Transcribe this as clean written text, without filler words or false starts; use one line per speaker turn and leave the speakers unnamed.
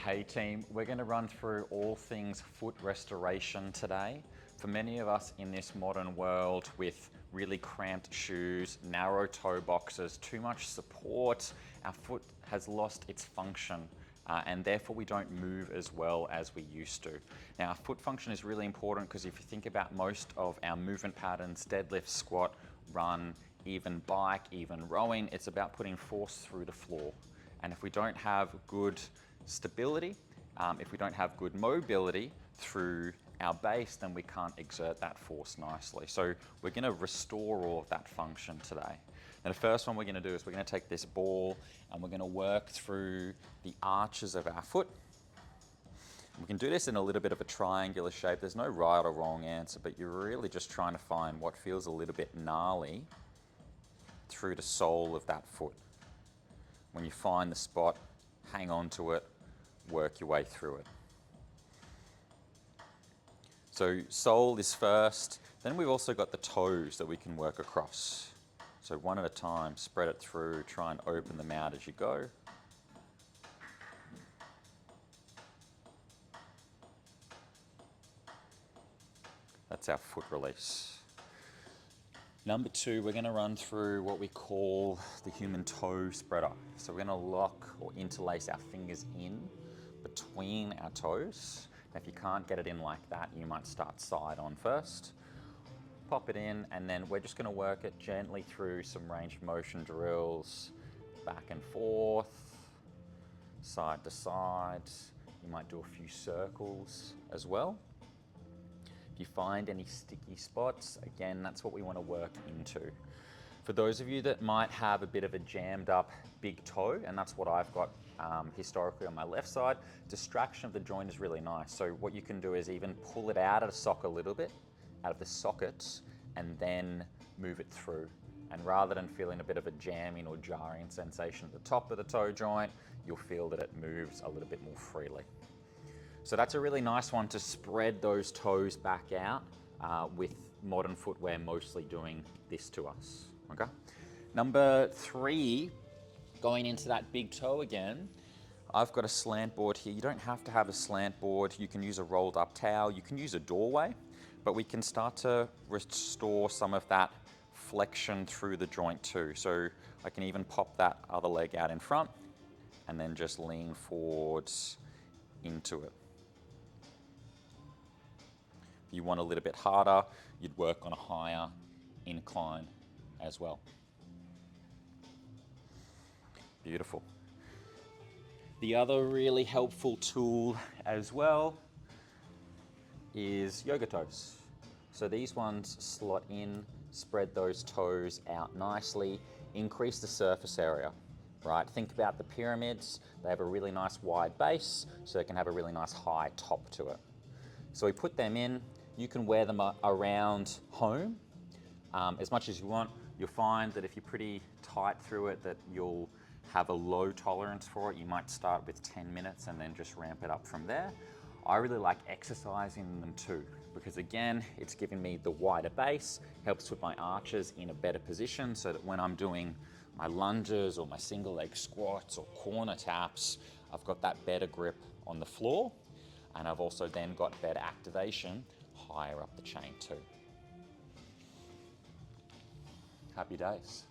Hey team, we're going to run through all things foot restoration today. For many of us in this modern world with really cramped shoes, narrow toe boxes, too much support, our foot has lost its function and therefore we don't move as well as we used to. Now, foot function is really important because if you think about most of our movement patterns, deadlift, squat, run, even bike, even rowing, it's about putting force through the floor. And if we don't have good stability, if we don't have good mobility through our base, then we can't exert that force nicely. So we're going to restore all of that function today. And the first one we're going to do is we're going to take this ball and we're going to work through the arches of our foot. We can do this in a little bit of a triangular shape. There's no right or wrong answer, but you're really just trying to find what feels a little bit gnarly through the sole of that foot. When you find the spot, hang on to it, work your way through it. So sole is first, then we've also got the toes that we can work across. So one at a time, spread it through, try and open them out as you go. That's our foot release. Number two, we're going to run through what we call the human toe spreader. So we're going to lock or interlace our fingers in between our toes. If you can't get it in like that, you might start side on first. Pop it in, and then we're just going to work it gently through some range of motion drills, back and forth, side to side. You might do a few circles as well. If you find any sticky spots, again, that's what we want to work into. For those of you that might have a bit of a jammed up big toe, and that's what I've got historically on my left side, distraction of the joint is really nice. So what you can do is even pull it out of the socket a little bit, out of the socket, and then move it through. And rather than feeling a bit of a jamming or jarring sensation at the top of the toe joint, you'll feel that it moves a little bit more freely. So that's a really nice one to spread those toes back out with modern footwear mostly doing this to us, okay? Number three, going into that big toe again, I've got a slant board here. You don't have to have a slant board. You can use a rolled up towel. You can use a doorway, but we can start to restore some of that flexion through the joint too. So I can even pop that other leg out in front and then just lean forwards into it. If you want a little bit harder, you'd work on a higher incline as well. Beautiful. The other really helpful tool as well is yoga toes. So these ones slot in, spread those toes out nicely, increase the surface area, right? Think about the pyramids. They have a really nice wide base, so they can have a really nice high top to it. So we put them in. You can wear them around home as much as you want. You'll find that if you're pretty tight through it, that you'll have a low tolerance for it. You might start with 10 minutes and then just ramp it up from there. I really like exercising them too, because again, it's giving me the wider base, helps put my arches in a better position so that when I'm doing my lunges or my single leg squats or corner taps, I've got that better grip on the floor, and I've also then got better activation higher up the chain too. Happy days.